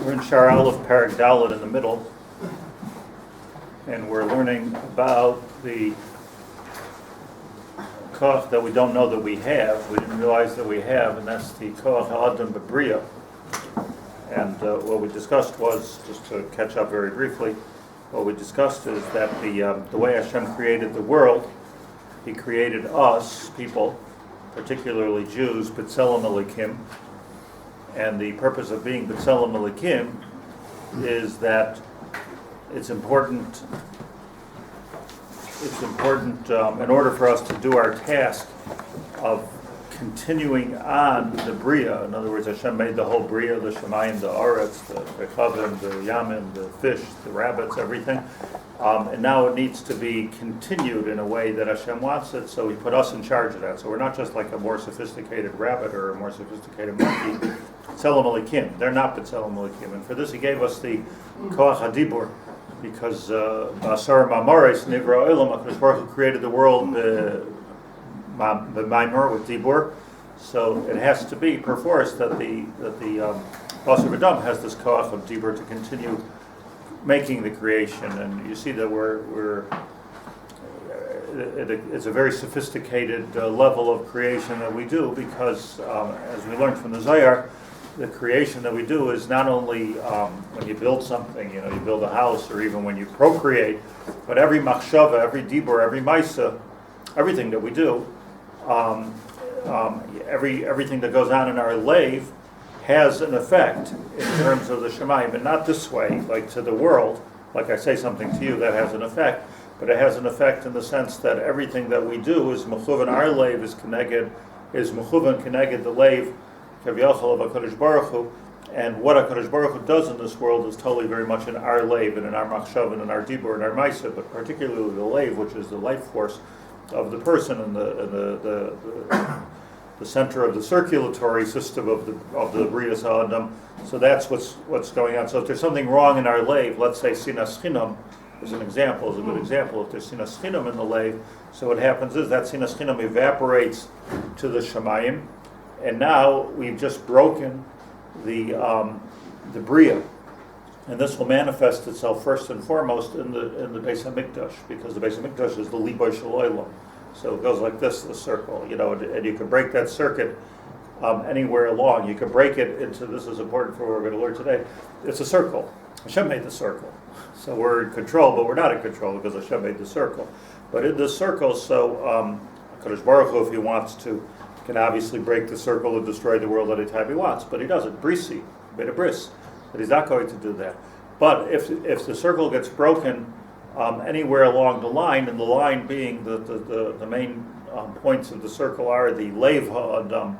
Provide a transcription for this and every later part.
We're in Shaar Alef Perek Dalet in the middle, and we're learning about the koach that we don't know that we have, we didn't realize that we have, and that's the koach ha'adam b'bria. And what we discussed was, just to catch up very briefly, what we discussed is that the way Hashem created the world, He created us, people, particularly Jews, B'Tselem Elikim, and the purpose of being B'Tselem Elikim is that it's important in order for us to do our task of continuing on the Bria. In other words, Hashem made the whole Bria, the Shemayim, the Aretz, the Chavim, the Yamim, the fish, the rabbits, everything. And now it needs to be continued in a way that Hashem wants it, so He put us in charge of that. So we're not just like a more sophisticated rabbit or a more sophisticated monkey. B'Tselem Elikim. They're not B'Tselem Elikim. And for this He gave us the Koach HaDibur, because B'Asar Ma'amares Nivra Olam, HaKadosh Baruch Hu created the world B'Maimor with Dibur. So it has to be perforce that the Basar V'Dam has this Koach of Dibur to continue making the creation. And you see that it's a very sophisticated level of creation that we do, because as we learned from the Zohar, the creation that we do is not only when you build something, you build a house, or even when you procreate, but every machshava, every dibur, every maisa, everything that we do, everything that goes on in our lave has an effect in terms of the Shemayim, but not this way, like to the world, like I say something to you that has an effect, but it has an effect in the sense that everything that we do is mechuvan, our lave is mechuvan keneged the lave Kaviyachol of HaKadosh Baruch Hu, and what HaKadosh Baruch Hu does in this world is totally very much in our lave and in our machshav and in our dibur and our maisa, but particularly the lave, which is the life force of the person and the center of the circulatory system of the Brias Ha'adam. So that's what's going on. So if there's something wrong in our lave, let's say sinas chinam is a good example. If there's sinas chinam in the lave, so what happens is that sinas chinam evaporates to the Shemayim, and now we've just broken the Bria. And this will manifest itself first and foremost in the Beis HaMikdash, because the Beis HaMikdash is the Libo Shel Olam. So it goes like this, the circle, and you can break that circuit anywhere along. You can break it into, this is important for what we're going to learn today, it's a circle. Hashem made the circle. So we're in control, but we're not in control because Hashem made the circle. But in this circle, so HaKadosh Baruch Hu, if He wants to, can obviously break the circle and destroy the world anytime He wants, but He doesn't. Brisi, made a bris, but He's not going to do that. But if the circle gets broken anywhere along the line, and the line being the main points of the circle are the Lev Ha'adam,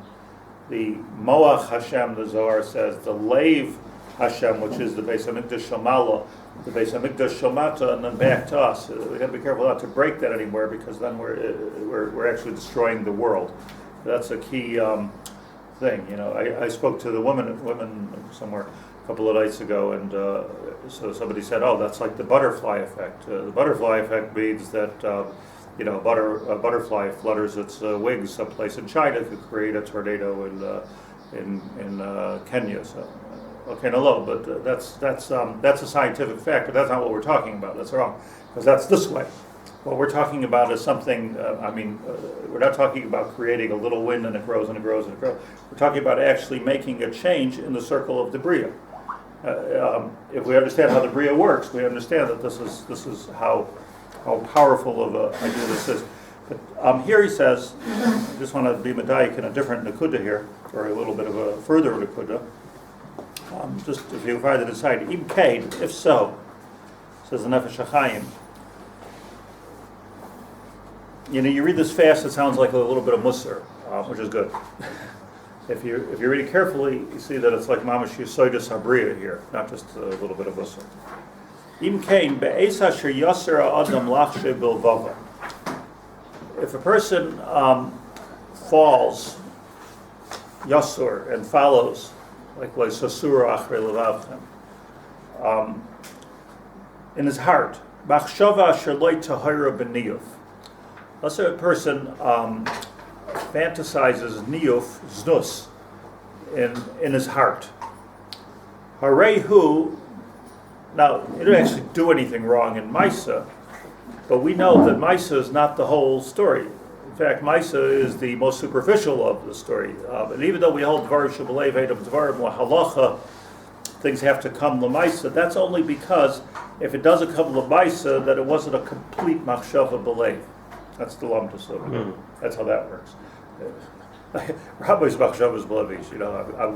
the Moach Hashem, the Zohar says, the Lev Hashem, which is the Beis HaMikdash Shamala, the Beis HaMikdash Shamata, and then back to us. We have to be careful not to break that anywhere, because then we're actually destroying the world. That's a key thing. I spoke to the women somewhere a couple of nights ago, and so somebody said, "Oh, that's like the butterfly effect." The butterfly effect means that a butterfly flutters its wings someplace in China could create a tornado in Kenya. So, okay, no, but that's a scientific fact, but that's not what we're talking about. That's wrong, because that's this way. What we're talking about is something, we're not talking about creating a little wind and it grows and it grows and it grows. We're talking about actually making a change in the circle of the Bria. If we understand how the Bria works, we understand that this is how powerful of an idea this is. But here he says, I just want to be medayik in a different nakuda here, or a little bit of a further nakuda. Just if you find it inside, im kain, if so, says the Nefesh HaChaim. You read this fast, it sounds like a little bit of Musar, which is good. If you read it carefully, you see that it's like Mamash Yisoidus Habriya here, not just a little bit of Musar. Im kain be'es asher yasser ha'adam lachshe bilvava. If a person falls, yasur, and follows, like sasura achrei levavchem, in his heart, machshava asher lo tahira b'niyuf. Let's say a person fantasizes niyuf, znus, in his heart. Harehu. Now, you didn't actually do anything wrong in Maisa, but we know that Maisa is not the whole story. In fact, Maisa is the most superficial of the story. And even though we hold Dvar Shabbalei Vedam Dvarim Halacha, things have to come L'Maisa, that's only because if it doesn't come L'Maisa, that it wasn't a complete Machshava B'Leiv. That's the Lamdas. That's how that works. Rabbi's Machshava is B'Leiv. You know, I'm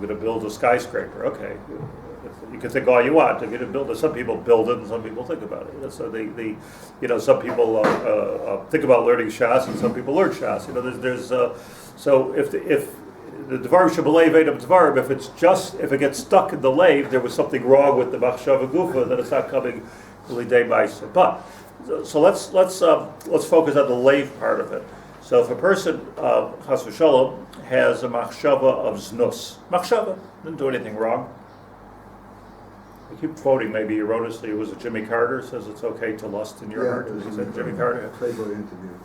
gonna build a skyscraper. Okay. You can think all you want. If you didn't build it, some people build it and some people think about it. So some people think about learning Shas and some people learn Shas. You know, so if the Dvar Shabbalei Vedam Dvarim, if it gets stuck in the lave, there was something wrong with the Machshava Gufa, then it's not coming L'Idei Maisa. But so let's focus on the lave part of it. So if a person Chas v'Shalom has a Machshava of Znus, Machshava didn't do anything wrong. I keep quoting, maybe erroneously, it was a Jimmy Carter says it's okay to lust in your heart. He said Jimmy Carter. Playboy interview.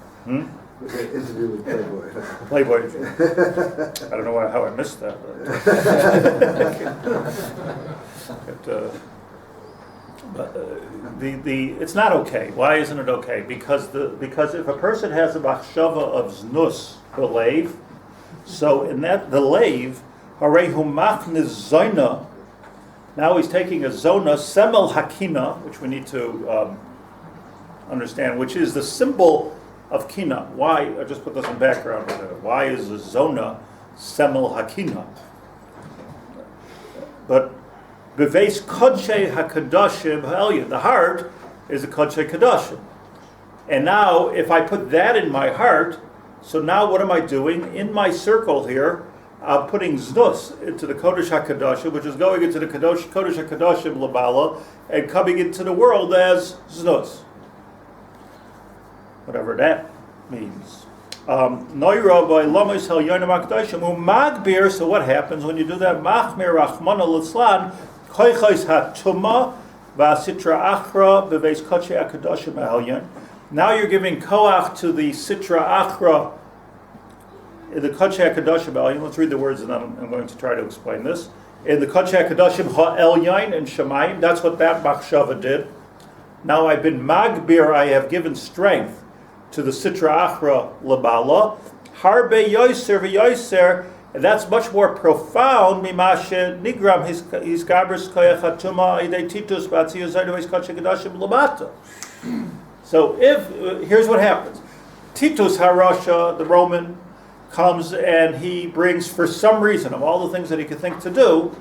Interview with Playboy. Playboy. I don't know how I missed that. But it's not okay. Why isn't it okay? Because if a person has a machshava of znus b'leiv, so in that the leiv, harehu machniz zoina. Now he's taking a zona, semel hakina, which we need to understand, which is the symbol of kina. Why? I just put this in background. Why is the zona semel hakina? But beves kodshe hakadashim ha'elyon. The heart is the kodshe kadashim. And now, if I put that in my heart, so now what am I doing? In my circle here, I'm putting znus into the Kodesh HaKadoshim, which is going into the Kodesh HaKadoshim Labala, and coming into the world as znus. Whatever that means. So what happens when you do that? Machmir Rachmana Litzlan, Koichos HaTuma, V'Sitra Achra, B'Veis Kodesh HaKadoshim Ha'elyon. Now you're giving koach to the Sitra Achra, in the Kodesh HaKadoshim Ha'elyon. Let's read the words and I'm going to try to explain this. In the Kodesh HaKadoshim Ha'elyon and Shemayim, that's what that Machshava did. Now I've been Magbir, I have given strength to the Sitra Achra Labala. Harbe Yoiser v'Yoiser, and that's much more profound. Mimashe Nigram, his Gabris Koyach HaTuma, Idei Titus, Batziyo Zaydu, his Kodesh HaKadoshim Lamata. So here's what happens. Titus HaRasha, the Roman, comes and he brings, for some reason, of all the things that he could think to do,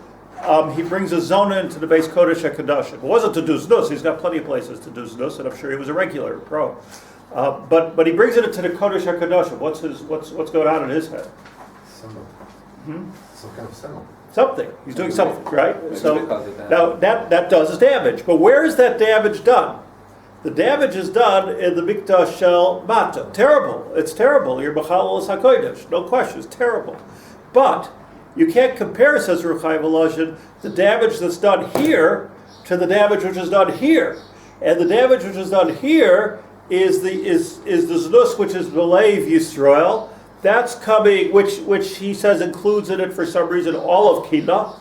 he brings a zona into the base Kodesh HaKadoshim. It wasn't to do znus. He's got plenty of places to do znus, and I'm sure he was a regular pro. But he brings it into the Kodesh HaKadoshim. What's going on in his head? Some kind of symbol. Something. He's doing something, right? So now that does damage. But where is that damage done? The damage is done in the Mikdash Shel Mata. Terrible. It's terrible. You're B'chalal HaKodesh. No question. It's terrible. But you can't compare, says Rabbi Chaim Volozhin, the damage that's done here to the damage which is done here. And the damage which is done here is the Znus, which is B'leiv Yisrael. That's coming, which he says includes in it for some reason all of Kina.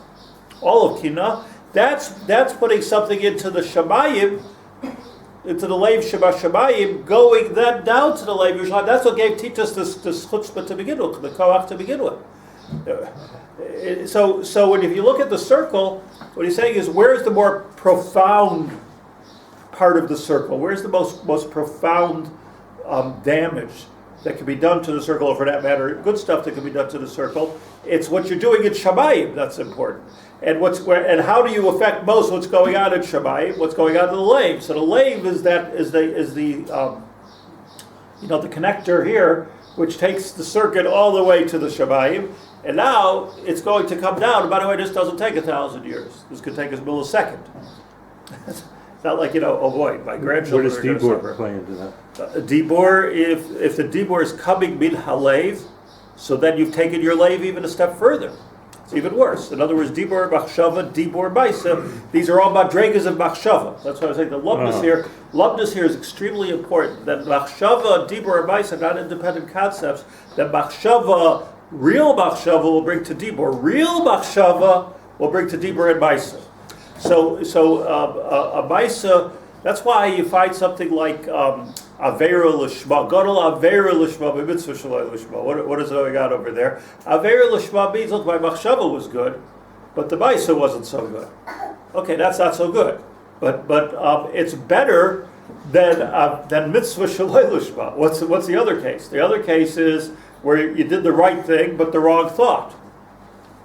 That's putting something into the Shemayim, into the Leiv Sheba Shemayim, going then down to the Leiv Yerushalayim. That's what gave Titus this chutzpah to begin with, the koach to begin with. So if you look at the circle, what he's saying is, where's the more profound part of the circle? Where's the most profound damage that can be done to the circle, or for that matter, good stuff that can be done to the circle? It's what you're doing in Shemayim that's important. And how do you affect most what's going on in Shemayim? What's going on in the Leiv? So the Leiv is the connector here, which takes the circuit all the way to the Shemayim, and now it's going to come down. And by the way, this doesn't take 1,000 years. This could take a millisecond. It's not like, oh boy, my grandchildren. Where does Dibor play into that? Dibor, if the Dibor is coming min halev, so then you've taken your Leiv even a step further. It's even worse. In other words, Dibor Machshava, Dibor Maisa, these are all madregas of Machshava. That's why I was saying the lumdus here is extremely important. That Machshava, Dibor, and Maisa are not independent concepts. That Machshava, real Machshava will bring to Dibor. Real Machshava will bring to Dibur and Maisa. So a Maisa, that's why you find something like Avera Lishma, Gadol Avera Lishma, Mitzvah Shalai Lishma. What is going on over there? Avera Lishma means, look, my Machshava was good, but the Maisa wasn't so good. Okay, that's not so good. But it's better than Mitzvah Shalai Lishma. What's the other case? The other case is where you did the right thing, but the wrong thought.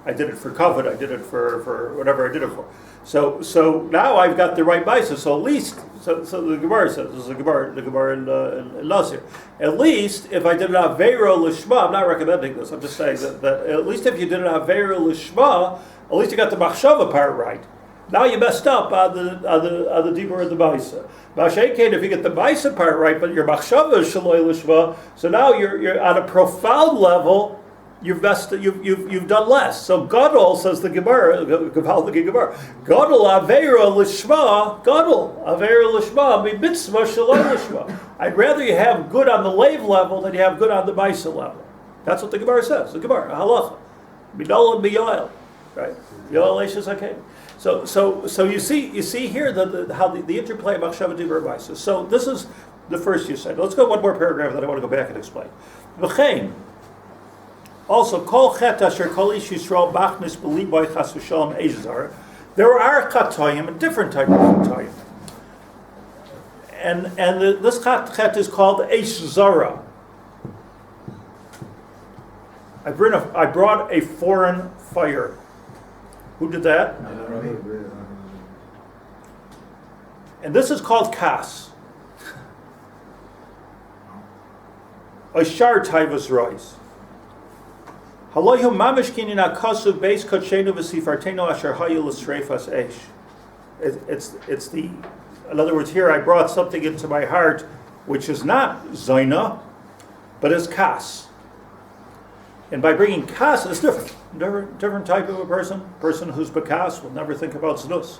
I did it for covet, I did it for whatever I did it for. So now I've got the right Maisa. So at least, so the Gemara says, this is the Gemara in Nazir. At least if I did an Avera Lishma, I'm not recommending this, I'm just saying that at least if you did an Avera Lishma, at least you got the Machshava part right. Now you messed up on the Dibur and the Maisa. Masha'kein, if you get the Maisa part right, but your Machshava is Shaloi Lishma, so now you're on a profound level. You've done less. So Gadol, says the Gemara, Kabbalistic Gemara, Gadol Avera Lishma, Gadol Avera Lishma, be Mitzvah Shaloi Lishma. I'd rather you have good on the lave level than you have good on the Maisa level. That's what the Gemara says. The Gemara, Halacha, Midol and Miyoel, right? Yoel Eishes HaChaim. So you see here how the interplay of Machshava Dibur and Maisa. So this is the first you said. Let's go one more paragraph that I want to go back and explain. V'chein. Also, kol chet asher kol ish Yisrael machnis b'liboy chas v'shalom eish zara. There are chatoyim, a different type of chatoyim, and this chet is called eish zara. I brought a foreign fire. Who did that? And this is called kas. Shaar taivas rois. Haloyu mamish kinina kasu beis kotshenu v'sifartenu asher hayu l'sreifas eish. It's the, in other words, here I brought something into my heart which is not zaina, but is kas. And by bringing kas, it's different type of a person who's bekas will never think about znus.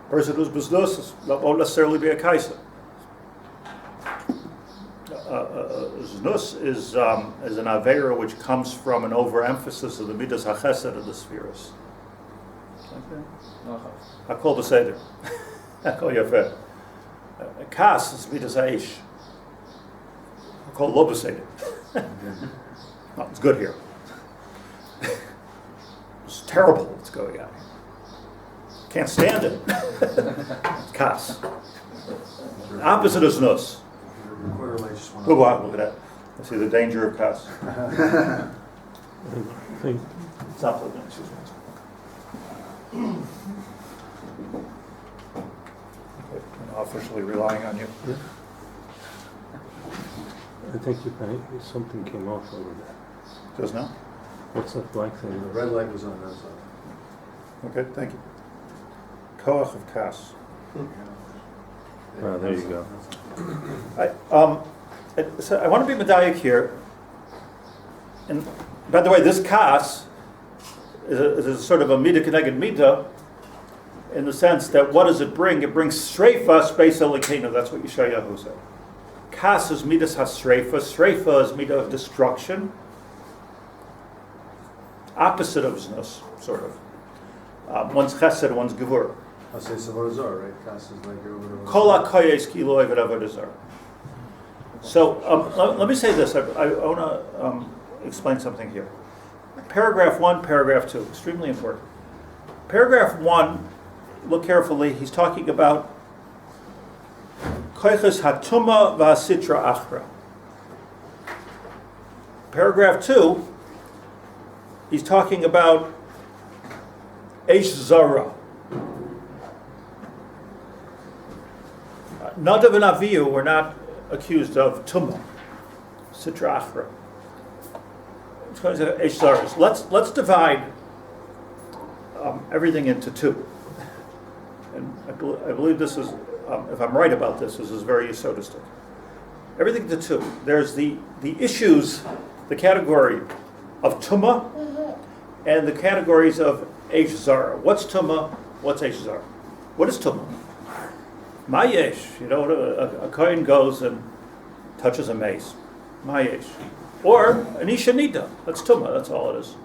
Person who's beznus won't necessarily be a kaisa. Znus is an avera which comes from an overemphasis of the midas hachesed of the spheres. Hakol b'seder. Hakol yafeh. Kas is midas ha'ish. Hakol lo b'seder. No, it's good here. It's terrible what's going on here. Can't stand it. Kas. Opposite is znus. Look at that. I see the danger of kas. Stop looking. Excuse me. Okay, I'm officially relying on you. Yeah. I think something came off over there. Just now? What's that black thing? The red light was on that side. Okay, thank you. Koach of kas. Ah, there you go. So I want to be medayik here. And by the way, this kas is a sort of a midah keneged midah, in the sense that what does it bring? It brings sreifa space elikenu. That's what Yeshayahu said. Kas is midas hasreifa. Sreifa is midah of destruction. Opposite of znus, sort of. One's chesed, one's gevur. I'll say Savorazar, right? Kas is like your whatever. Kol hakoyes ki lo eved avodah zarah. So let me say this. I want to explain something here. Paragraph 1, paragraph 2, extremely important. Paragraph 1, look carefully. He's talking about koiches hatuma v'asitra achra. Paragraph 2, he's talking about eish zara. Nadav and Avihu were not accused of tumah, sitra achra. Eish zaras. Let's divide everything into two. And I believe this is, if I'm right about this is very yesodistic. Everything into two. There's the issues, the category of tumah, and the categories of eish zara. What's tumah? What's eish zara? What is tumah? Mayesh, a kohen goes and touches a mace. Mayesh. Or an ishanita. That's tumah, that's all it is.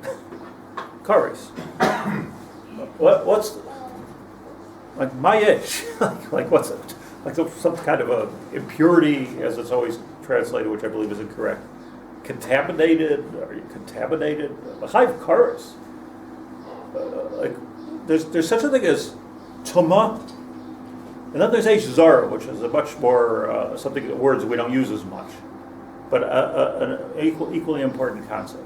Kares. what's like my ish? like what's it? Like some kind of a impurity, as it's always translated, which I believe is incorrect. Contaminated? Are you contaminated? L'chayv kares. Like there's such a thing as tuma, and then there's Eish Zara, which is a much more words we don't use as much, but an equally important concept.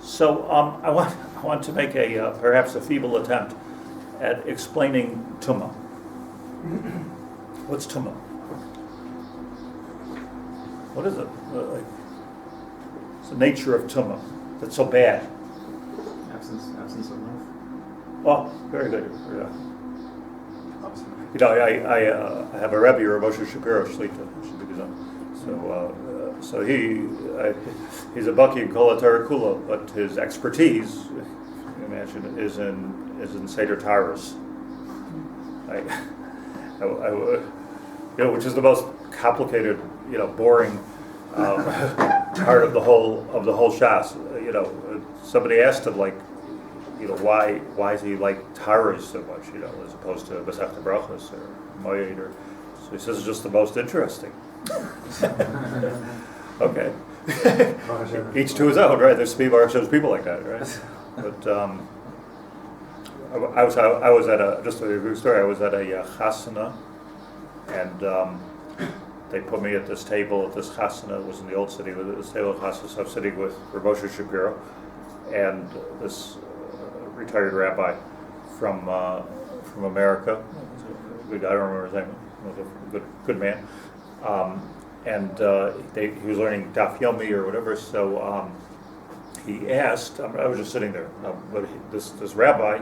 So I want to make perhaps a feeble attempt at explaining tuma. What's tuma? What is it? It's the nature of tuma that's so bad. Absence of love. Oh, very good. Yeah. You know, I have a Rebbe, Rabbi Shapiro Shlit'a. So he's a baki in Kol HaTorah Kula, but his expertise, you imagine, is in Seder Taras. Which is the most complicated, boring part of the whole Shas. Somebody asked him, why is he like Taras so much, as opposed to Masechta Brachos or Moed, or so he says it's just the most interesting. Okay. Each to his own, right? There's people like that, right? But I was at just a good story. I was at a chasana, and they put me at this table at this chasana. It was in the old city. With this table at chasana, so I'm sitting with Rabbi Shapiro and this retired rabbi from America. A good guy, I don't remember his name. He was a good man. He was learning Daf Yomi or whatever. So he asked. I was just sitting there, but this rabbi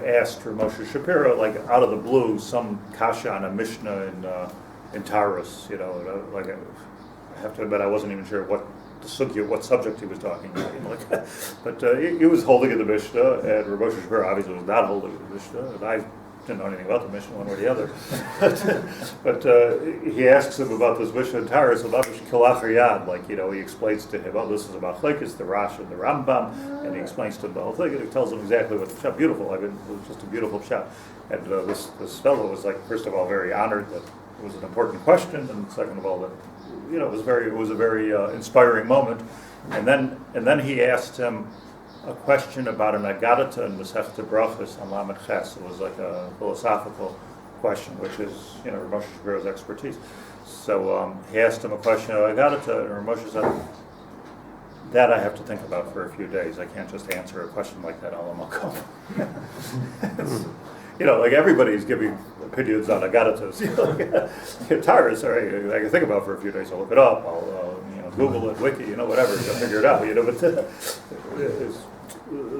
asked Moshe Shapiro, out of the blue, some kasha on a Mishnah in Taurus. I have to admit, I wasn't even sure what subject he was talking about. But he was holding in the Mishnah, and Rabbi Shapiro obviously was not holding in the Mishnah, and I didn't know anything about the Mishnah one way or the other. but he asks him about this Mishnah in Taurus, about Kilach Yad, he explains to him, this is about Chlekes, the Rash and the Rambam, and he explains to him the whole thing, and he tells him exactly what the pshat. Beautiful, it was just a beautiful pshat. And this fellow was first of all, very honored that it was an important question, and second of all, that it was a very inspiring moment. And then he asked him a question about an agadata in Masechta Brachos on Lamed Ches. It was like a philosophical question, which is Rav Moshe Shapiro's expertise. So he asked him a question of agadata, and Rav Moshe said, "That I have to think about for a few days. I can't just answer a question like that al makom." Everybody's giving opinions on agadatas. Taurus, all right, I can think about for a few days. I'll look it up. I'll Google it, Wiki, whatever. I'll figure it out. But there's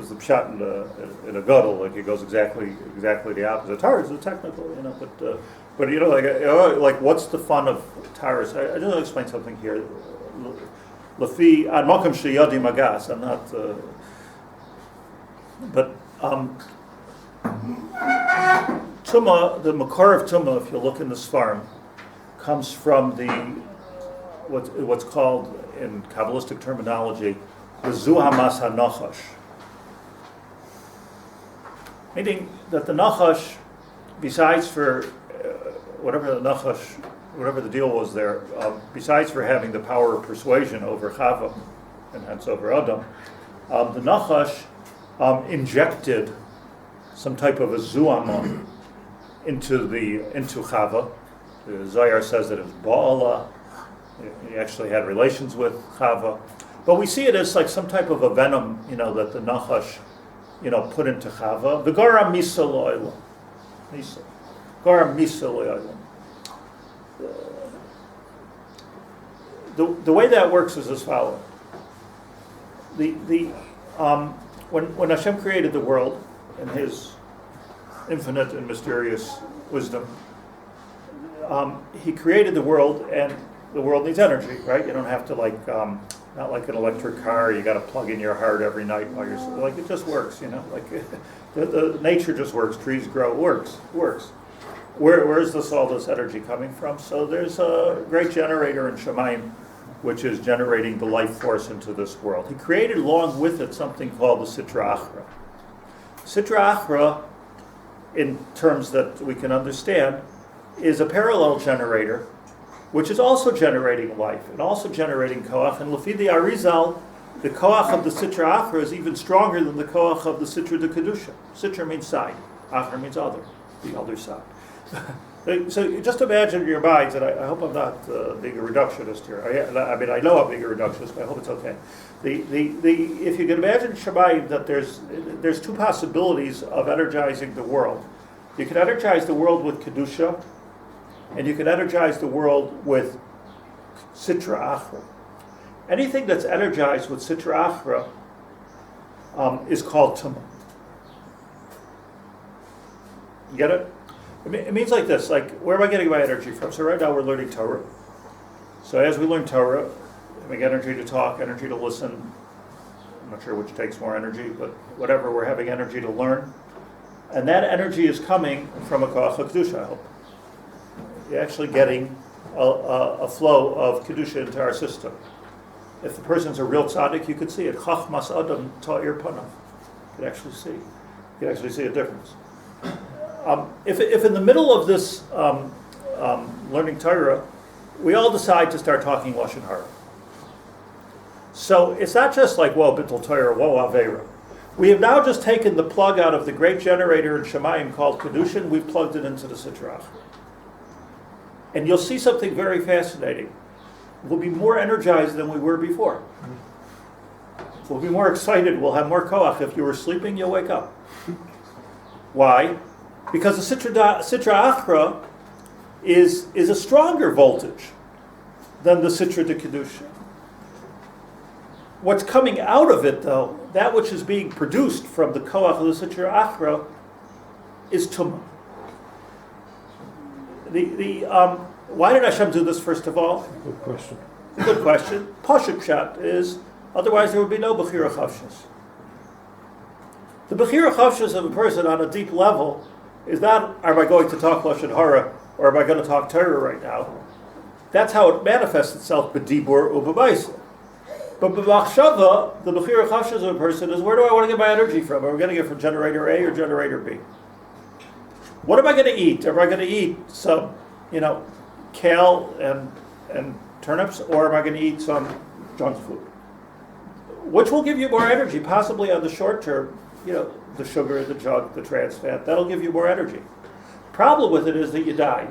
the pshat in a gadol, it goes exactly the opposite. Taurus is technical, but what's the fun of Taurus? I just want to explain something here. Lafi ad makam sheyadi magas. I'm not, but. Tumah, the makor of tumah, if you look in the Sfarim, comes from what's called in Kabbalistic terminology the zu hamas hanachash, meaning that the nachash, besides for whatever the deal was there, besides for having the power of persuasion over Chava and hence over Adam, the nachash injected some type of a zuama into Chava. The Zohar says that it was Ba'ala. He actually had relations with Chava. But we see it as some type of a venom, that the Nachash, put into Chava. The Garam Misa Lo'olam. Garam Misa Lo'olam. The way that works is as follows. When Hashem created the world, in His infinite and mysterious wisdom, He created the world, and the world needs energy, right? You don't have to not like an electric car. You got to plug in your heart every night while you're it just works, the nature just works. Trees grow, works. Where is all this energy coming from? So there's a great generator in Shemayim, which is generating the life force into this world. He created along with it something called the Sitra Achra. Sitra Achra, in terms that we can understand, is a parallel generator, which is also generating life and also generating koach. And Lefi the Arizal, the koach of the Sitra Achra is even stronger than the koach of the Sitra de Kedusha. Sitra means side, Achra means other, the other side. So just imagine in your minds, and I hope I'm not being a reductionist here. I mean, I know I'm being a reductionist, but I hope it's okay. If you can imagine Shamayim, that there's two possibilities of energizing the world. You can energize the world with Kedusha, and you can energize the world with Sitra Achra. Anything that's energized with Sitra Achra is called Tumah. You get it? It means like this, like, where am I getting my energy from? So right now we're learning Torah. So as we learn Torah, we get energy to talk, energy to listen. I'm not sure which takes more energy, but whatever, we're having energy to learn. And that energy is coming from a koach HaKedusha, I hope. You're actually getting a flow of Kedusha into our system. If the person's a real tzaddik, you could see it. Chachmas Adam Ta'ir Panav. You could actually see. You could actually see a difference. If in the middle of this learning Torah, we all decide to start talking Lashon Hara. So it's not just like, whoa, Bittul Torah, whoa, Aveira. We have now just taken the plug out of the great generator in Shemayim called Kedushin, we've plugged it into the Sitra Achra. And you'll see something very fascinating. We'll be more energized than we were before. We'll be more excited, we'll have more koach. If you were sleeping, you'll wake up. Why? Because the Sitra Achra is a stronger voltage than the Sitra de Kedusha. What's coming out of it, though, that which is being produced from the koach of the Sitra Achra, is Tumah. Why did Hashem do this, first of all? Good question. Good question. Pashut Pshat is, otherwise there would be no Bechira Chavshus. The Bechira Chavshus of a person on a deep level is not, am I going to talk Lashon Hara, or am I going to talk Torah right now? That's how it manifests itself, b'dibur u'b'maisa. But b'machshava, the Bechira Chavshus of a person is, where do I want to get my energy from? Am I getting it from generator A or generator B? What am I going to eat? Am I going to eat some, kale and turnips, or am I going to eat some junk food? Which will give you more energy, possibly on the short term, the sugar, the junk, the trans fat, that'll give you more energy. Problem with it is that you die.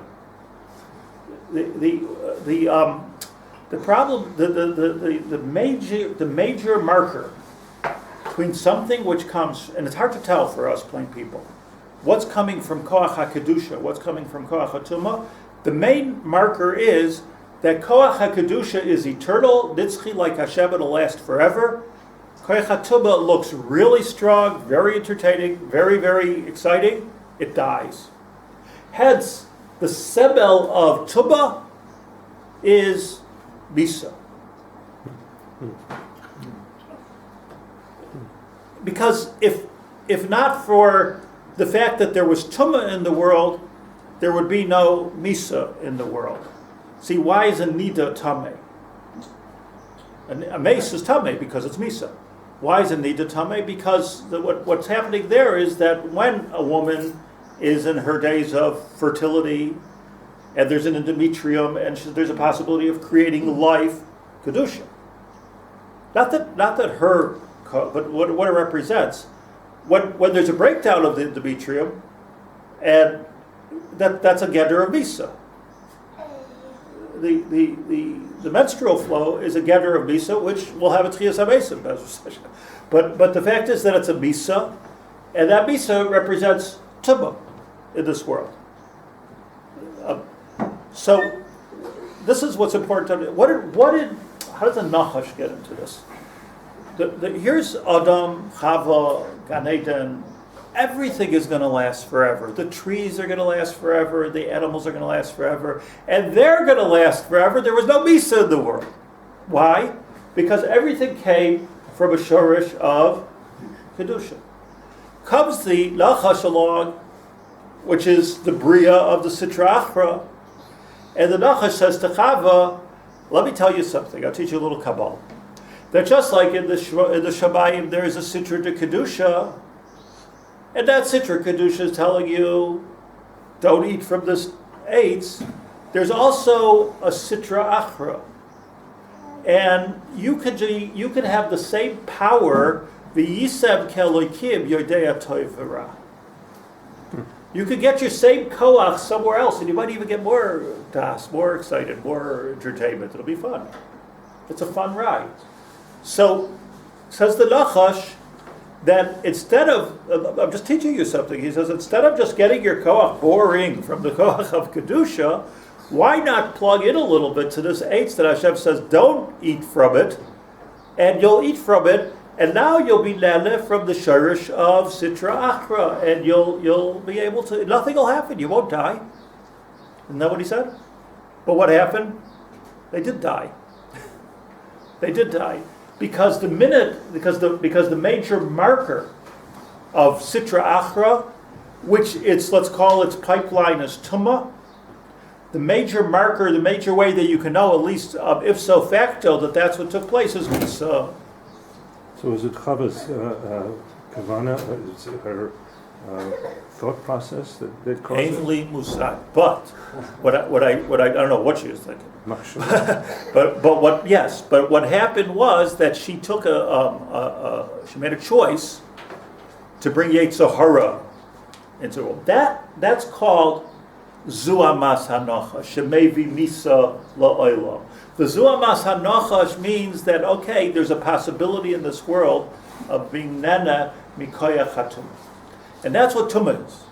The problem, the major marker between something which comes, and it's hard to tell for us plain people, what's coming from koach HaKedusha, what's coming from koach HaTumah, the main marker is that koach HaKedusha is eternal, nitzchi like Hashem, it'll last forever. Koach HaTumah looks really strong, very entertaining, very, very exciting. It dies. Hence, the sebel of Tumah is Misa. Because if not for the fact that there was Tumah in the world, there would be no Misa in the world. See, why is a Nida Tameh? A mace is Tameh because it's Misa. Why is a Nida Tameh? Because what's happening there is that when a woman is in her days of fertility, and there's an endometrium, and there's a possibility of creating life, Kedusha. Not that her, but what it represents. When there's a breakdown of the endometrium, and that's a geder of Misa. The menstrual flow is a geder of Misa, which will have a Tchias HaMesim. But the fact is that it's a Misa, and that Misa represents Tumah in this world. So this is what's important. How does the Nachash get into this? Here's Adam, Chava, Gan Eden. Everything is going to last forever. The trees are going to last forever. The animals are going to last forever. And they're going to last forever. There was no Misa in the world. Why? Because everything came from a shorish of Kedusha. Comes the Nachash along, which is the Bria of the Sitra Achra. And the Nachash says to Chava, let me tell you something. I'll teach you a little Kabbalah. That just like in the Shamayim there is a Sitra de Kedusha, And that Sitra Kedusha is telling you, don't eat from this eitz. There's also a Sitra Achra. And you can have the same power, v'yisem kelokim yodea tov v'ra. You could get your same koach somewhere else, and you might even get more das, more excited, more entertainment. It'll be fun. It's a fun ride. So, says the Nachash, that instead of, I'm just teaching you something, he says, instead of just getting your koach boring from the koach of Kedusha, why not plug in a little bit to this eitz that Hashem says, don't eat from it, and you'll eat from it, and now you'll be nana from the shirish of Sitra Achra, and you'll be able to, nothing will happen, you won't die. Isn't that what he said? But what happened? They did die. They did die. Because the major marker of Sitra Achra, which let's call its pipeline is Tumah, the major marker, the major way that you can know, at least ipso facto, that that's what took place is Misa. So is it Chava's kavana, is it her thought process that caused it? Ainli Musad. But what I don't know what she was thinking. but what happened was that she took she made a choice to bring Yetzer Hara into the world. That's called Zuamas Hanocha, Shemevi Misa La'olam. The Zuamas Hanochash means that, okay, there's a possibility in this world of being Nana Mikoya Chatum. And that's what Tumah is.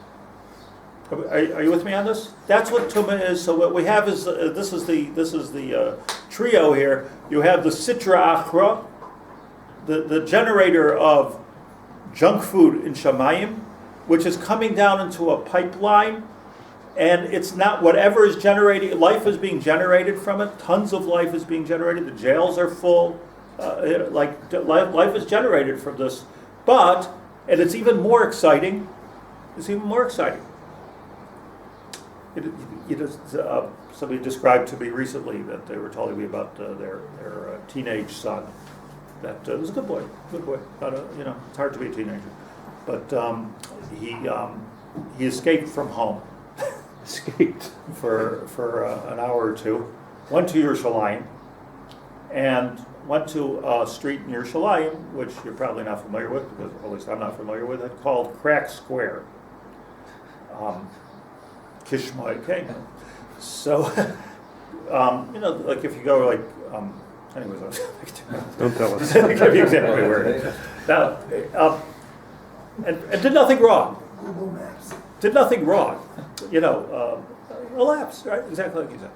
Are you with me on this? That's what Tumah is. So what we have is, this is the trio here. You have the Sitra Achra, the generator of junk food in Shamayim, which is coming down into a pipeline. And it's not whatever is generating, life is being generated from it. Tons of life is being generated. The jails are full. Life is generated from this. And it's even more exciting. Somebody described to me recently that they were telling me about their teenage son. That was a good boy. It's hard to be a teenager. But he escaped from home. Escaped for an hour or two, went to Yerushalayim, and went to a street in Yerushalayim, which you're probably not familiar with, because at least I'm not familiar with it, called Crack Square. Kishmai Canaan. So, like if you go anyways, don't tell us. I'll give you exactly where it is. Now, and did nothing wrong. Google Maps. Did nothing wrong. A lapse, right? Exactly like you said.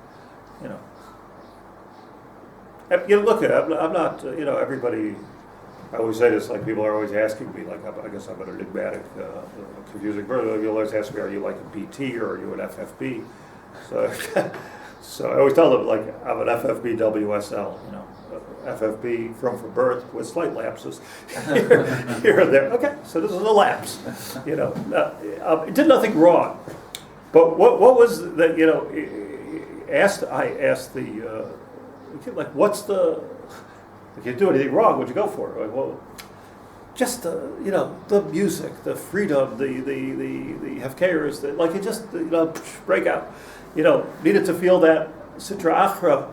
Look at it. I'm not, everybody, I always say this, like people are always asking me, like, I guess I'm an enigmatic, confusing person. You'll always ask me, are you like a BT or are you an FFB? So I always tell them, like, I'm an FFB WSL, FFB from for birth with slight lapses here and there. Okay, so this is a lapse. It did nothing wrong. But what was that? I asked the what's the? If you do anything wrong, what'd you go for? Like, well, just the music, the freedom, the hefkeiros, it just break out. Needed to feel that Sitra Achra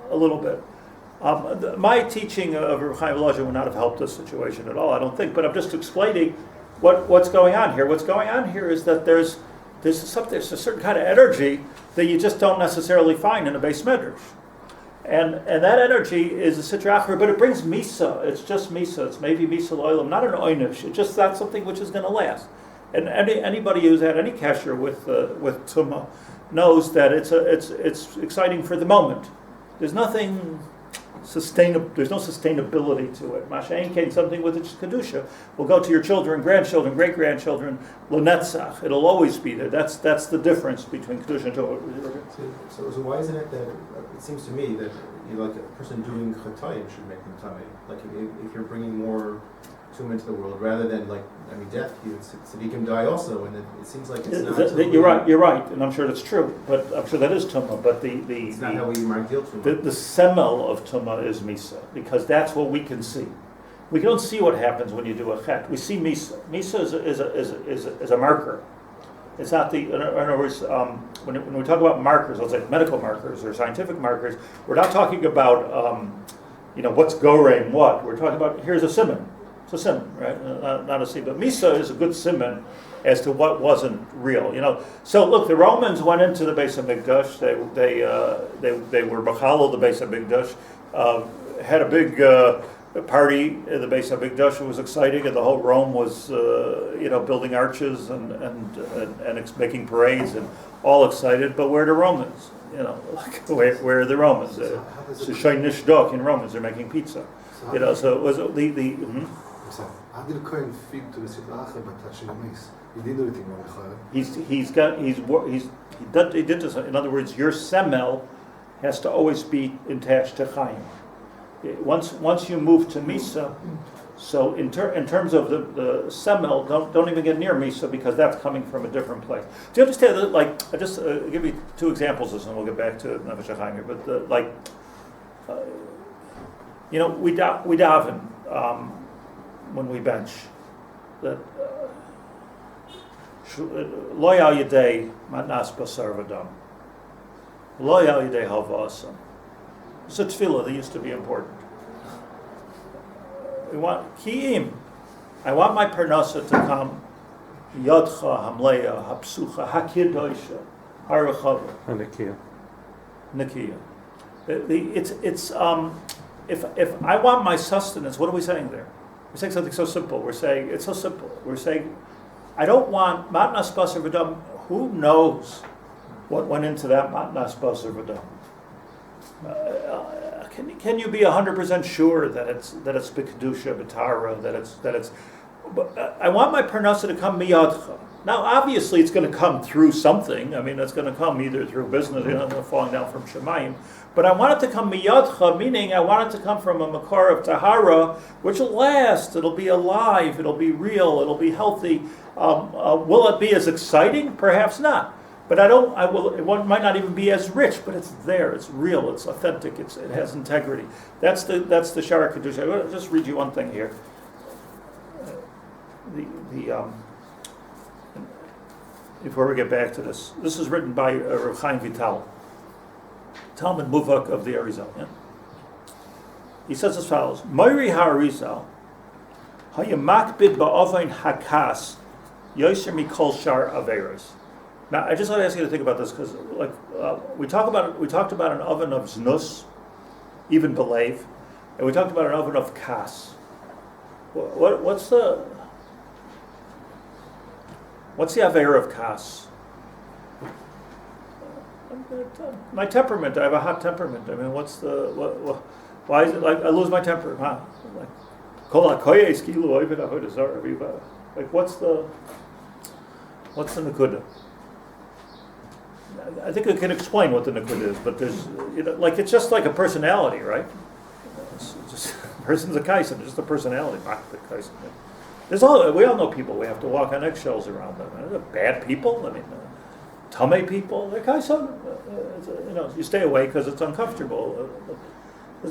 a little bit. My teaching of Rabbi Chaim Volozhin would not have helped this situation at all, I don't think. But I'm just explaining what's going on here. What's going on here is that there's a certain kind of energy that you just don't necessarily find in a base medrash. And that energy is a Sitra Achra, but it brings Misa. It's just Misa. It's maybe Misa L'olam, not an Oynish. It's just not something which is going to last. And anybody who's had any kasher with Tumah knows that it's exciting for the moment. There's nothing sustainable. There's no sustainability to it. Masha'en came something with its kedusha will go to your children, grandchildren, great grandchildren. L'netzach. It'll always be there. That's the difference between kedusha and Torah. So why isn't it that it seems to me that like a person doing HaChaim should make them tamei? Like if you're bringing more tumah into the world rather than death, tzaddikim die also, and it seems like it's not. You're right, and I'm sure that's true. But I'm sure that is tumah. But it's not how we mark tumah. The semel of tumah is misa, because that's what we can see. We don't see what happens when you do a chet. We see misa. Misa is a marker. It's not the, in other words, when we talk about markers, let's say medical markers or scientific markers, we're not talking about, what's goreng what. We're talking about, here's a siman. It's a siman, right? Not a seed. But misa is a good siman as to what wasn't real. So look, the Romans went into the Beis HaMikdash. They were machalo the Beis HaMikdash, had a big party at the Beis HaMikdash. It was exciting, and the whole Rome was, building arches and making parades and all excited. But where are the Romans? Where are the Romans? So Shaynish Dok in Romans, they're making pizza. So it was How did the Kohen feed to the Shlit'a by touching the mace? He didn't do anything wrong. He did this. In other words, your semel has to always be attached to Chaim. Once you move to Misa, so in terms of the semel, don't even get near Misa because that's coming from a different place. Do you understand that? I just give you two examples of this, and we'll get back to Nefesh HaChaim here. But we daven when we bench that lo yal yedei matnas basar v'dam, lo yal yedei havasam. It's a tefillah that used to be important. We want ki'im. I want my parnasa to come yadcha hamleya hapsucha hakidoisha harachava nikiya. If I want my sustenance, what are we saying there? We're saying something so simple. We're saying it's so simple. We're saying I don't want matnas basar v'dam. Who knows what went into that matnas basar v'dam? Can you be 100% sure that it's b'kedusha, b'tara, that it's? But I want my parnasa to come miyadcha. Now, obviously, it's going to come through something. I mean, it's going to come either through business, falling down from Shemayim. But I want it to come miyadcha, meaning I want it to come from a makar of tahara, which will last. It'll be alive. It'll be real. It'll be healthy. Will it be as exciting? Perhaps not. But it might not even be as rich, but it's there. It's real. It's authentic. It has integrity. That's the Shaar Kedusha. I'll just read you one thing here. Before we get back to this is written by Rabbi Chaim Vital, Talmud Muvak of the Arizal. Yeah? He says as follows: Moiri HaArizal, hayamakbid ba'ovain hakas, yoser mikol shar averos. Now, I just want to ask you to think about this because, we talked about an oven of znus, even belev, and we talked about an oven of kas. What's the avera of kas? My temperament. I have a hot temperament. I mean, why is it like I lose my temper? Huh? What's the nekuda? I think I can explain what the nikud is, but there's, it's just like a personality, right? It's just a person's a kaisen, it's just a personality. We all know people. We have to walk on eggshells around them. They're bad people. I mean, tame people. They're kaisen. You stay away because it's uncomfortable. He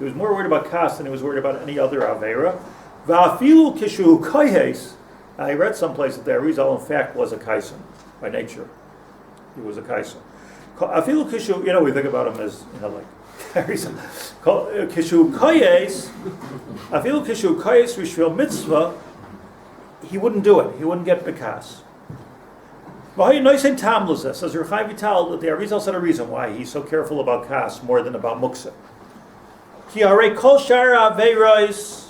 was more worried about kas than he was worried about any other avera. Va'afilu kishu koyhes. I read someplace that the Arizal, in fact, was a kaisen by nature. He was a kaisen. Afilu kishu, we think about him as, Arizal. Kishu koyes, afilu kishu koyes rishvil mitzvah, he wouldn't do it. He wouldn't get bekas. Says Rabbi Chaim Vital that the Arizal said a reason why he's so careful about kas more than about muksa. Ki harei kol shar aveiros.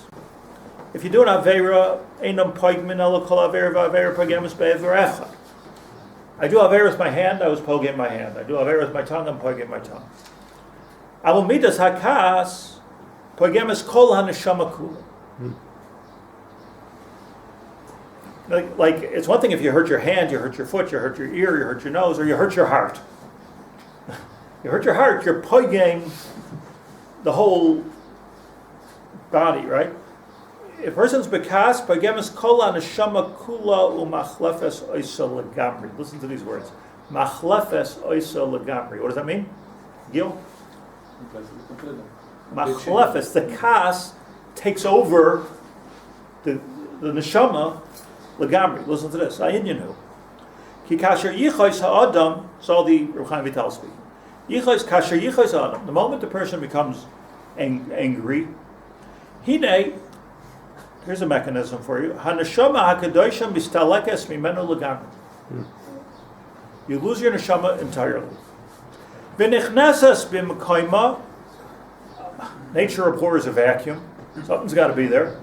If you do an avera, einam poigmin ela kol avera v'avera pogemus be'everecha. I do avera with my hand, I was poging my hand. I do avera with my tongue, I'm poging my tongue. Avol midas hakas pogemus kol haneshama kula. Like it's one thing if you hurt your hand, you hurt your foot, you hurt your ear, you hurt your nose, or you hurt your heart. You hurt your heart, you're poiging the whole body, right? A person's bekas, pagemis kola neshama kula umachlefes oisa legamri. Listen to these words. Machlefes oisa legamri. What does that mean? Gil? Machlefes, the kas takes over the neshama legamri. Listen to this. Ayinyanu. Ki kasher yichos ha'adam. So the Rabbi Chaim Vital speaking. Yichos kasher yichos ha'adam. The moment the person becomes angry, hine. Here's a mechanism for you. Haneshama hakadosham mistalekes mimenu legamri. You lose your neshama entirely. V'nichnesas b'mekayma. Nature abhors a vacuum. Something's got to be there.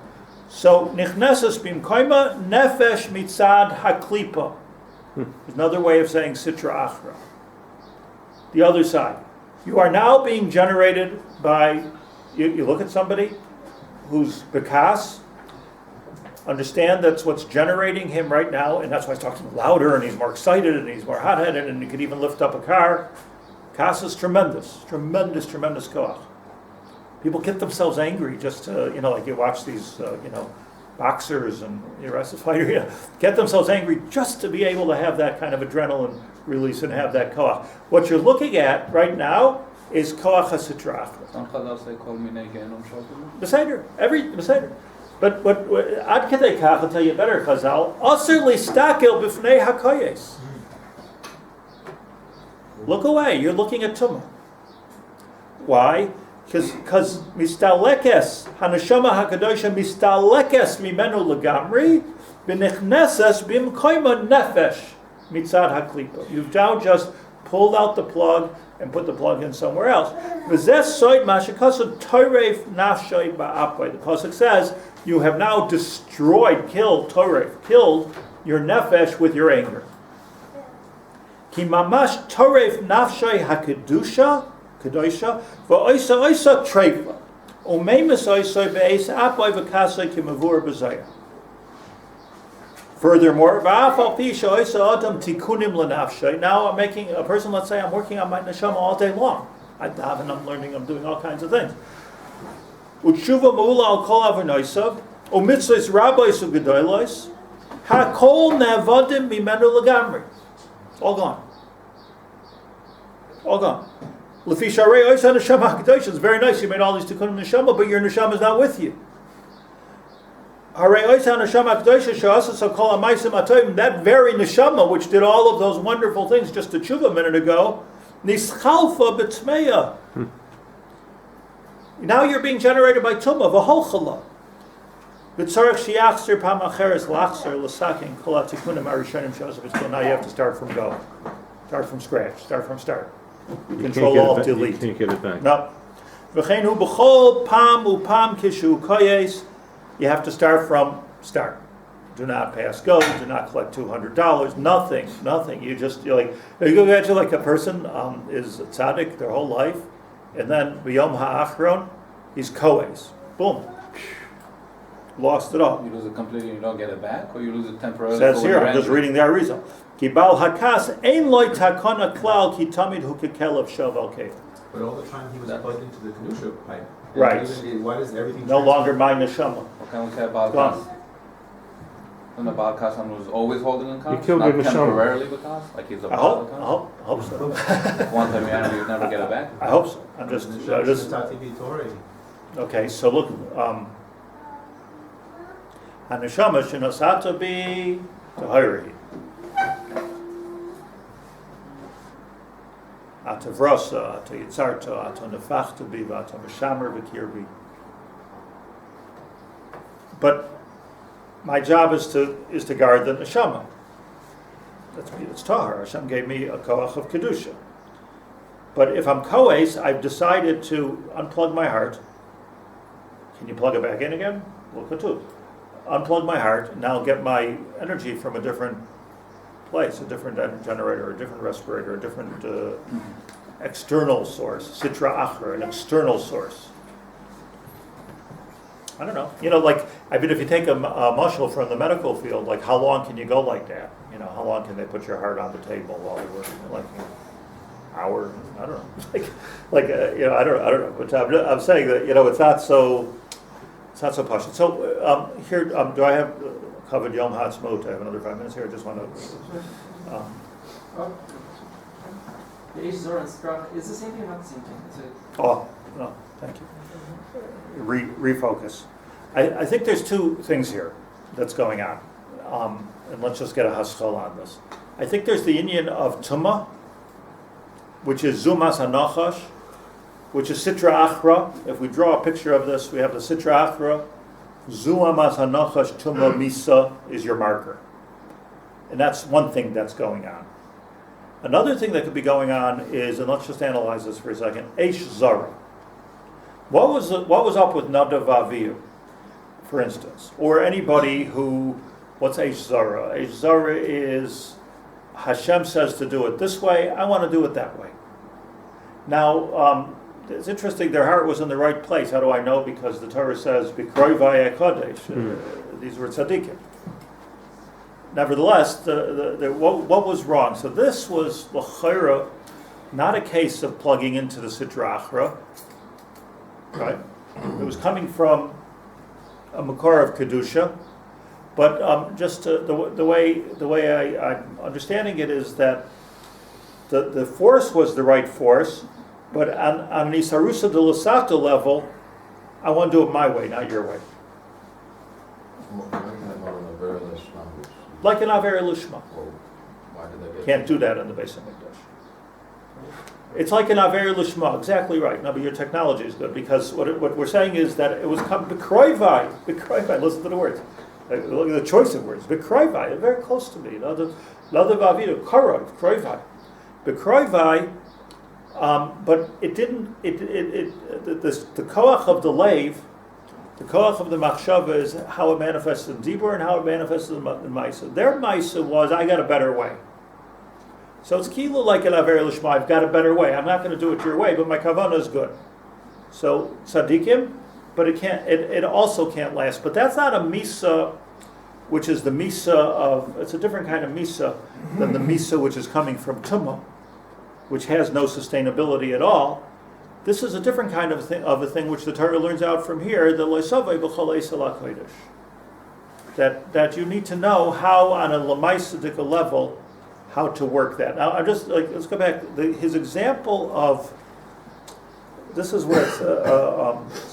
So, nichnesas b'mekayma nefesh mitzad haklipa. There's another way of saying sitra achra. The other side. You are now being generated by, you look at somebody who's bekas, understand that's what's generating him right now, and that's why he's talking louder, and he's more excited, and he's more hot-headed, and he could even lift up a car. Kas is tremendous, tremendous, tremendous koach. People get themselves angry just to, like you watch these, boxers and the wrestling fighter, get themselves angry just to be able to have that kind of adrenaline release and have that koach. What you're looking at right now is koach ha-sitra achra. Beseder, beseder. But ad kedei kach, I'll tell you better, Chazal, aser listakel b'fnei hakoyes. Look away, you're looking at tumah. Why? Because mistalekes, haneshama hakadosha mistalekes mimenu legamri, b'nichnesas b'mkoyma nefesh mitzad haklipa. You've now just pulled out the plug and put the plug in somewhere else. V'zeh soid mashakasa torev nafshay ba'apoy. The pasuk says, you have now destroyed, killed your nefesh with your anger. Ki mamash torev nafshay hakedusha, kedosha, va'oisa oisa treifa. Umemis oisa be'es apoy v'kasay ki mavur b'zayah. Furthermore, now I'm making a person, let's say I'm working on my neshama all day long. I'm davening, I'm learning, I'm doing all kinds of things. Utshuva ma'ula al kol avonosav, umitzvos rabbos ugedolos, hakol nevadim mimenu legamri. All gone. All gone. Lefi sharei oisa neshama hakedosh. It's very nice you made all these tikkunim neshama, but your neshama is not with you. That very neshama, which did all of those wonderful things just a tshuva a minute ago, nischalfa b'tmeya. Now you're being generated by tumah, v'holchala. Now you have to start from go. Start from scratch. Start from start. Control Alt Delete. You can't get it back. No. V'cheinu b'chol pam upam kishu koyes. You have to start from start. Do not pass go. Do not collect $200. Nothing. You go imagine like a person is a tzaddik their whole life, and then b'yom ha'achron, he's koes. Boom. Lost it all. You lose it completely and you don't get it back, or you lose it temporarily? Says here, I'm just reading the Arizal. Ki bal hakas ein loy takona klal ki tamid hu kekelev shav al kev. But all the time he was plugged into the kedusha pipe. Right. Why does everything No longer my neshama. What can we say about Gone. Kas? When the Baal Kasan was always holding in Kas? You killed not your neshama. temporarily with Kas? Like he's a I Baal hope so. One time you never get it back? I hope so. I'm just okay. So look, haneshama shenosata bi tahiri. Ata vrasa, ata yitzarta, ata nefachta bi, ata meshamer v'kirbi. But my job is to guard the neshama. It's tahar. Hashem gave me a koach of kedusha. But if I'm koes, I've decided to unplug my heart. Can you plug it back in again? Look at it. Unplug my heart, and now get my energy from a different place, a different generator, a different respirator, a different external source, sitra achra, an external source. I don't know. If you take a mashal from the medical field, like how long can you go like that? How long can they put your heart on the table while you're working? Like an hour? I don't know. I don't know. But I'm saying that it's not so posh. So here, do I have covered Yom HaAtzmaut? I have another 5 minutes here. I just want to. the Eish Zor and Strach is the same thing, not the same thing. It's a, Oh, no, thank you. Refocus. I think there's two things here that's going on. And let's just get a haskell on this. I think there's the Inyan of Tumah, which is Zumas HaNachash, which is Sitra Achra. If we draw a picture of this, we have the Sitra Achra. Zumas HaNachash Tumah Misa is your marker. And that's one thing that's going on. Another thing that could be going on is, and let's just analyze this for a second, Eish Zara. What was up with Nadav Avihu, for instance? Or anybody who, what's Eish Zara? Eish Zara is, Hashem says to do it this way, I want to do it that way. Now, it's interesting, their heart was in the right place. How do I know? Because the Torah says, B'kroivai HaKadosh, these were tzaddikim. Nevertheless, what was wrong? So this was l'chayra, not a case of plugging into the Sitra Achra, right? It was coming from a makar of kedusha, but just the way I'm understanding it is that the force was the right force, but on an isarusa de l'sata level, I want to do it my way, not your way. Like an Aver Lishma. Can't do that in the Beis HaMikdash. It's like an Aver Lishma, exactly right. No, but your technology is good, because what we're saying is that it was B'kroivai, listen to the words. Look at the choice of words. B'kroivai, they're very close to me. Ladav Avidu, Korov, Kroivai. B'kroivai, but it didn't, the koach of the lave, the koach of the machshava is how it manifests in Dibur and how it manifests in Maisa. Their Maisa was, I got a better way. So it's kilu like an Aver Lishma, I've got a better way. I'm not going to do it your way, but my kavanah is good. So tzaddikim, but it also can't last. But that's not a Misa, which is the Misa of, it's a different kind of Misa than the Misa which is coming from Tumah, which has no sustainability at all. This is a different kind of a thing which the Torah learns out from here, the loisavei b'cholei salah kodesh. That you need to know how, on a lamaisadical level, how to work that. Now, I'm just like, let's go back. His example of, this is where it's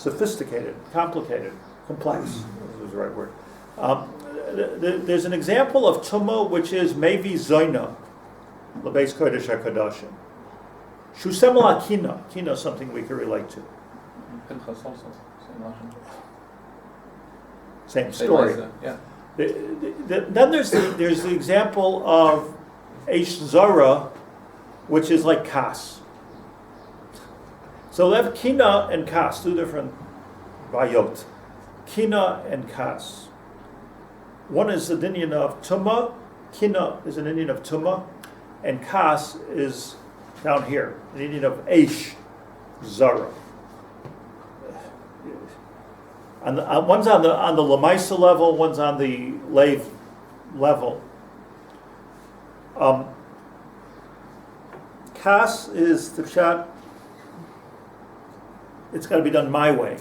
sophisticated, complicated, complex. Is the right word. There's an example of tumah which is maybe zoina, l'beis kodesh hakadashim. Shusemel Kina. Kina is something we can relate to. Pinchas also, Same story. Yeah. Then there's the example of Eish Zara, which is like Kas. So they have Kina and Kas, two different bayot. Kina and Kas. One is the Indian of Tumah. Kina is an Indian of Tumah, and Kas is down here, an Indian of Eish Zara. One's on the Lamaisa level, one's on the Lave level. Kas is the shot. It's got to be done my way.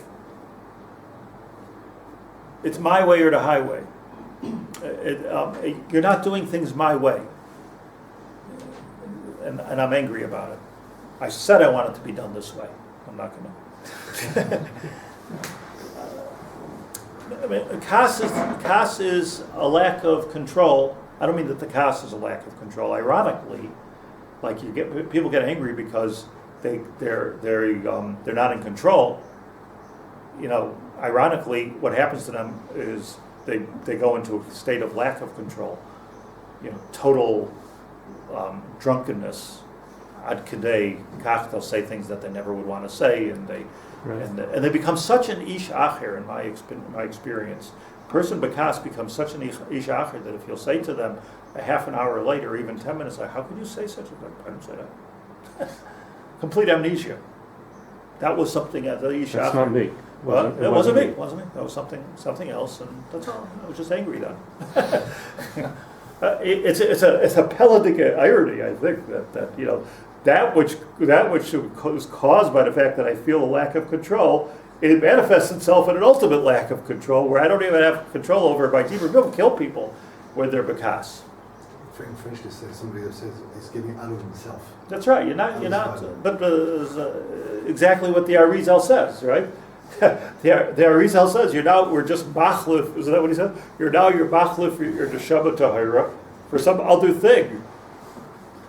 It's my way or the highway. You're not doing things my way. And I'm angry about it. I said I want it to be done this way. I'm not going to. I mean, kas is a lack of control. I don't mean that the kas is a lack of control. Ironically, like people get angry because they're not in control. You know, ironically, what happens to them is they go into a state of lack of control. You know, total drunkenness. Ad kadei kach, they'll say things that they never would want to say, and they become such an ish acher in my experience. Person bekas becomes such an ish acher that if you'll say to them a half an hour later, or even 10 minutes later, how could you say such a thing? I didn't say that. Complete amnesia. That was something that the ish acher. That's not me. Well, it wasn't me. It wasn't me. That was something else, and that's all. I was just angry then. It's a Pelagic irony, I think, that you know that which was caused by the fact that I feel a lack of control, it manifests itself in an ultimate lack of control, where I don't even have control over it. By deeper people kill people with their bekas. in French they say somebody who says he's getting out of himself. That's right. You're not. But exactly what the Arizal says, right? the Arizal says we're just machlif. Is that what he said? You're machlif. You're neshama tahira for some other thing,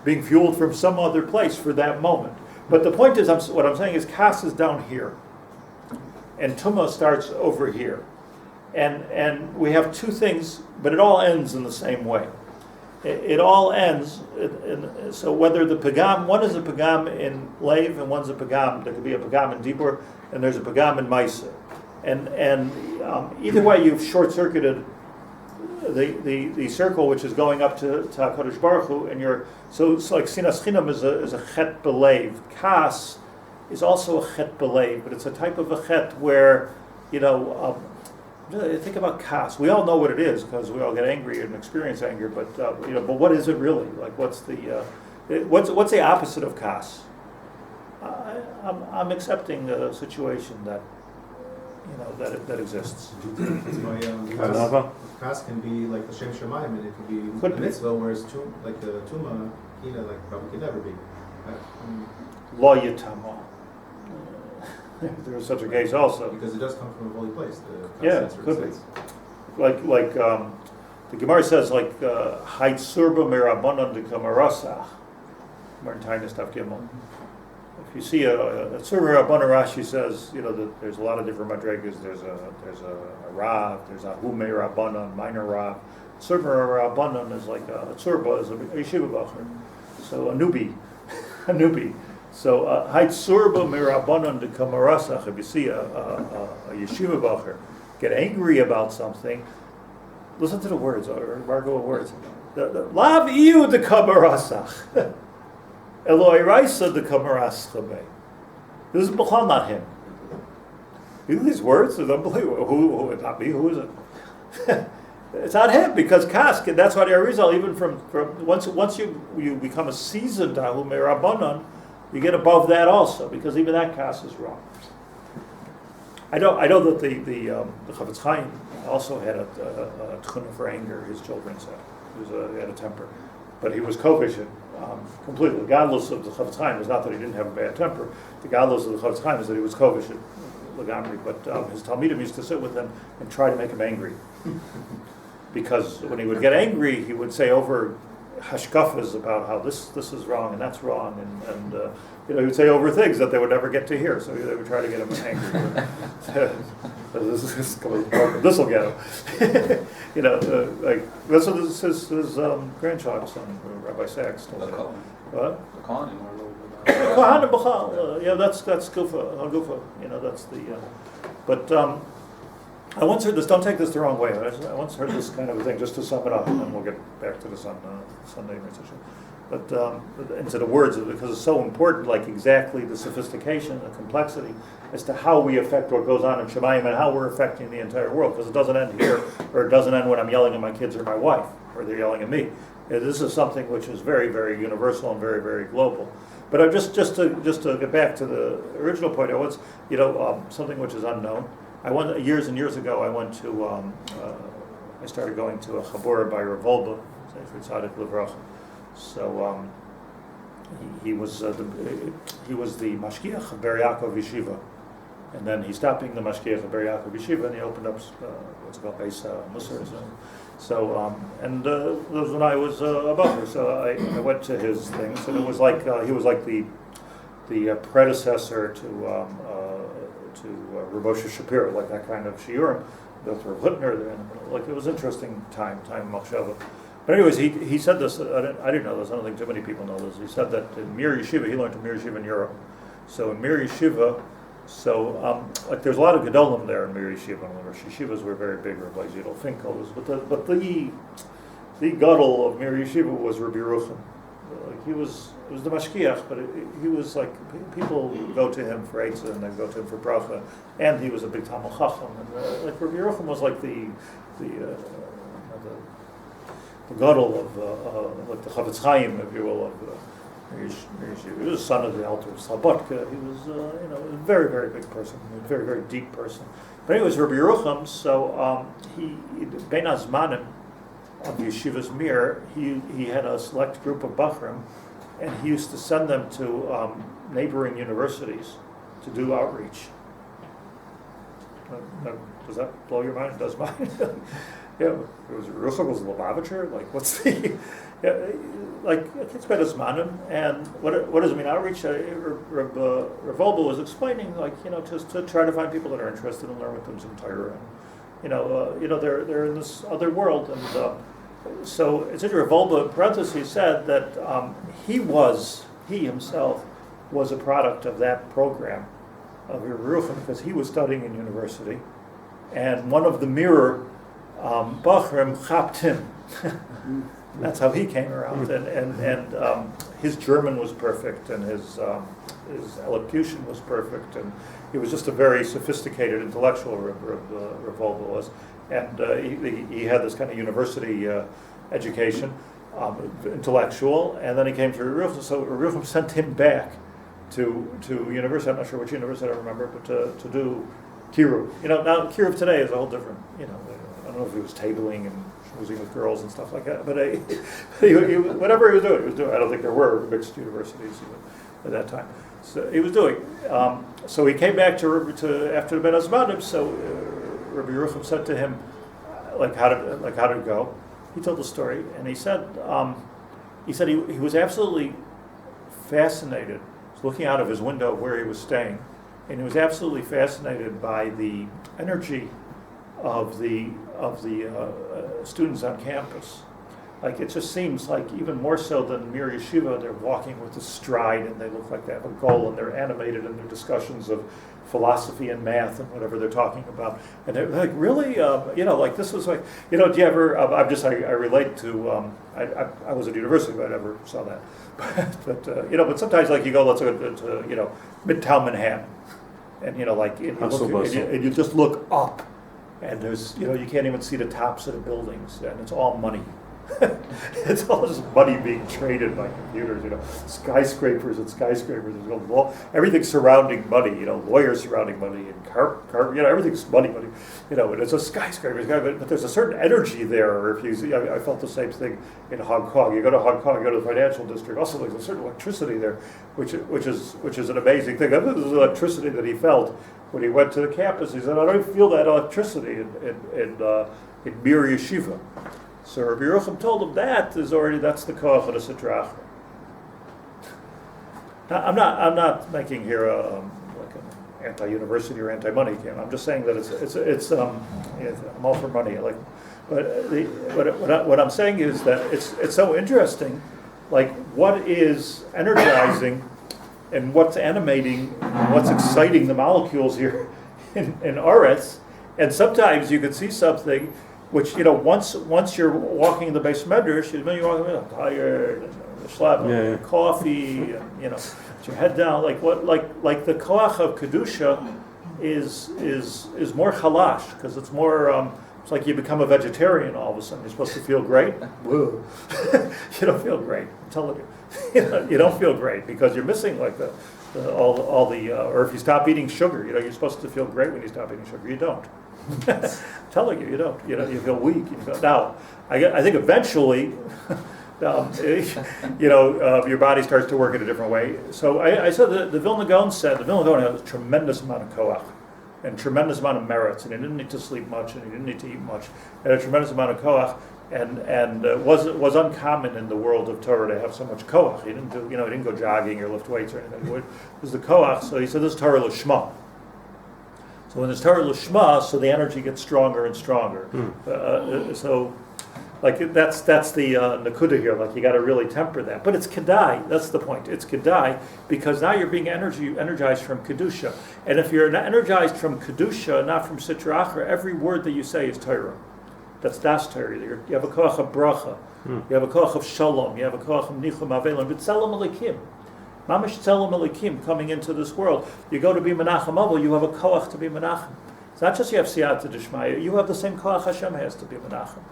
being fueled from some other place for that moment. But the point is, what I'm saying is, kas is down here, and tuma starts over here, and we have two things, but it all ends in the same way. It all ends. So whether the pagam, one is a pagam in leiv, and one's a pagam. There could be a pagam in dibur, and there's a pagam in maisa, and either way, you've short-circuited the circle which is going up to HaKadosh Baruch Hu, and so it's like sinas chinam is a chet b'leiv. Kas is also a chet b'leiv, but it's a type of a chet where, think about kas. We all know what it is because we all get angry and experience anger. But but what is it really? Like, what's the opposite of kas? I'm accepting a situation that that exists. Kas can be like the Shem Shemaim, and it can be a mitzvah, whereas like the Tuma, like probably could never be. Lo yitama. There is such a case also. Because it does come from a holy place. It could be. Like the Gemara says, like Hait Surba Mirabanan de Kamarasach. Gemara in Tainis Daf Gimel. If you see a Surba Mirabanan, Rashi says, that there's a lot of different madrigas. There's a Rav, there's a Hume Rabbanan, minor Rav. Surba Mirabanan is like a Surba is a yeshiva bacher. So a newbie. So, Haitsurba mirabanan de kamarasach. If you see a yeshiva bacher get angry about something, listen to the words, or Margot words. Lav iu de kamarasach. Eloi raisa de kamaraschabe. This is b'chal, not him. These words are unbelievable. Who not me? Who is it? It's not him, because kas. That's why the Arizal, even from once you become a seasoned ahu mirabanan, you get above that also, because even that kas is wrong. I know that the Chafetz Chaim also had a tchuna for anger. His children said he had a temper, but he was kovish completely. The godless of the Chafetz Chaim is not that he didn't have a bad temper. The godless of the Chafetz Chaim is that he was kovish legamri. But his talmidim used to sit with him and try to make him angry, because when he would get angry, he would say over hashkafas about how this is wrong and that's wrong, and he would say over things that they would never get to hear, so they would try to get him angry. This will get him. Like that's what his grandchild son, Rabbi Sachs, told me. What? The Kohanim are a little bit. That's gufa. That's the. But I once heard this. Don't take this the wrong way. I once heard this kind of a thing, just to sum it up, and then we'll get back to the Sunday meditation. But into the words, because it's so important, like exactly the sophistication, the complexity, as to how we affect what goes on in Shemayim and how we're affecting the entire world. Because it doesn't end here, or it doesn't end when I'm yelling at my kids or my wife, or they're yelling at me. This is something which is very, very universal and very, very global. But I just to get back to the original point, something which is unknown. Years and years ago, I started going to a chabura by Rav Volba, Tzaddik Livracha. So he was the mashgiach of Rabbi Yaacov Yeshiva, and then he stopped being the mashgiach of Rabbi Yaacov Yeshiva, and he opened up what's called Beis Musar. So that was when I was a buffer. So I went to his things, and it was like he was like the predecessor to Rabosha Shapiro, like that kind of shiur. That's Rav Littner there, like it was interesting time machshava. But anyways, he said this. I didn't know this. I don't think too many people know this. He said that in Mir Yeshiva, he learned in Mir Yeshiva in Europe. So in Mir Yeshiva, like there's a lot of gedolim there in Mir Yeshiva. Rosh Yeshivas were very big. Rabbi Zidel Finkel, but the gadol of Mir Yeshiva was Rabbi Rucham. Like he was the mashgiach, but he was like people go to him for eitzah and they go to him for bracha, and he was a big Talmud Chacham. And like Rabbi Rucham was like the gadol of like the Chafetz Chaim, if you will, of Mir Yeshiva. He was a son of the elder Slabodka. He was a very, very big person, a very, very deep person. But anyways, Rabbi Rucham, so he Ben Azmanim, of Yeshiva's Mir, he had a select group of Bachrim, and he used to send them to neighboring universities to do outreach. Does that blow your mind? It does mine. Yeah, it was Ruchel was Lubavitcher. Like, what's the like? It's been Zmanim, and what does it mean outreach? Revolba was explaining, like, just to try to find people that are interested in learning with them some Torah, and they're in this other world, and so it's in Revolba. In parentheses said that he himself was a product of that program of Yerucham, because he was studying in university, and one of the mirror Bachrim chapped him. That's how he came around, and his German was perfect, and his elocution was perfect, and he was just a very sophisticated intellectual. Revolba was, and he had this kind of university education, intellectual, and then he came to Yerucham. So Yerucham sent him back to university. I'm not sure which university, I don't remember, but to do kiruv. Now kiruv today is a whole different. I don't know if he was tabling and schmoozing with girls and stuff like that, but whatever he was doing. I don't think there were mixed universities at that time. So he was doing. So he came back to after the Ben Azmanim. So Rabbi Yerucham said to him, how did it go? He told the story, and he said he was absolutely fascinated. He was looking out of his window where he was staying, and he was absolutely fascinated by the energy of the students on campus. Like, it just seems like even more so than Mir Yeshiva, they're walking with a stride, and they look like they have a goal, and they're animated in their discussions of philosophy and math and whatever they're talking about. And they're like, really, this was like, do you ever? I relate to. I was at university, but I never saw that. But sometimes, like, you go, let's go to Midtown Manhattan, and and you just look up. And there's, you can't even see the tops of the buildings, and it's all money. It's all just money being traded by computers, skyscrapers and skyscrapers. There's everything's surrounding money, lawyers surrounding money, and everything's money, and it's a skyscraper. But there's a certain energy there. Or I felt the same thing in Hong Kong. You go to Hong Kong, you go to the financial district. Also, there's a certain electricity there, which is an amazing thing. This is electricity that he felt when he went to the campus. He said, I don't feel that electricity in Mir Yeshiva. So Rabbi Yerucham told him that's the koach of the Sitra Achra. Now, I'm not making here like an anti-university or anti-money camp. I'm just saying that it's I'm all for money. What I'm saying is that it's so interesting, like, what is energizing and what's animating, and what's exciting the molecules here in Aretz, and sometimes you could see something which, once you're walking in the base medrash, you're walking tired, and slap coffee, and put your head down, like the koach of kedusha is more chalash, because it's more. It's like you become a vegetarian all of a sudden. You're supposed to feel great. Woo. You don't feel great. I'm telling you. You don't feel great because you're missing like all the or if you stop eating sugar, you're supposed to feel great when you stop eating sugar. You don't. I'm telling you, you don't. You feel weak. Now, I think eventually, your body starts to work in a different way. So I said that the Vilna Gaon said the Vilna Gaon has a tremendous amount of koach and tremendous amount of merits, and he didn't need to sleep much, and he didn't need to eat much. He had a tremendous amount of koach, and was uncommon in the world of Torah to have so much koach. He didn't do, he didn't go jogging or lift weights or anything. It was the koach. So he said, this is Torah L'Shma. So when there's Torah L'Shma, so the energy gets stronger and stronger. That's the nakuda here. Like, you got to really temper that. But it's kedai. That's the point. It's kedai because now you're being energized from kedusha. And if you're energized from kedusha, not from sitra achra, every word that you say is Torah. That's das Torah. You have a koach of bracha. You have a koach of shalom. You have a koach of nichum avelim. But tzelem elikim. Mamash tzelem elikim coming into this world. You go to be menachem avol, you have a koach to be menachem. It's not just you have siyata d'shmaya. You have the same koach Hashem has to be menachem.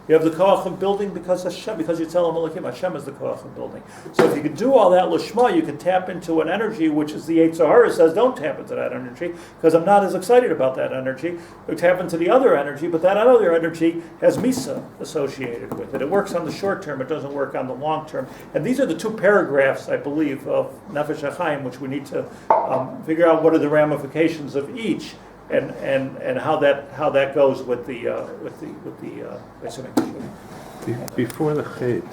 You have the koach of building because Hashem, because you tell him, Hashem is the koach of building. So if you can do all that lishma, you can tap into an energy which is the Yetzer Hara says don't tap into that energy because I'm not as excited about that energy. You tap into the other energy, but that other energy has misa associated with it. It works on the short term, it doesn't work on the long term. And these are the two paragraphs, I believe, of Nefesh HaChaim, which we need to figure out what are the ramifications of each. And how that goes with the Before the Chet,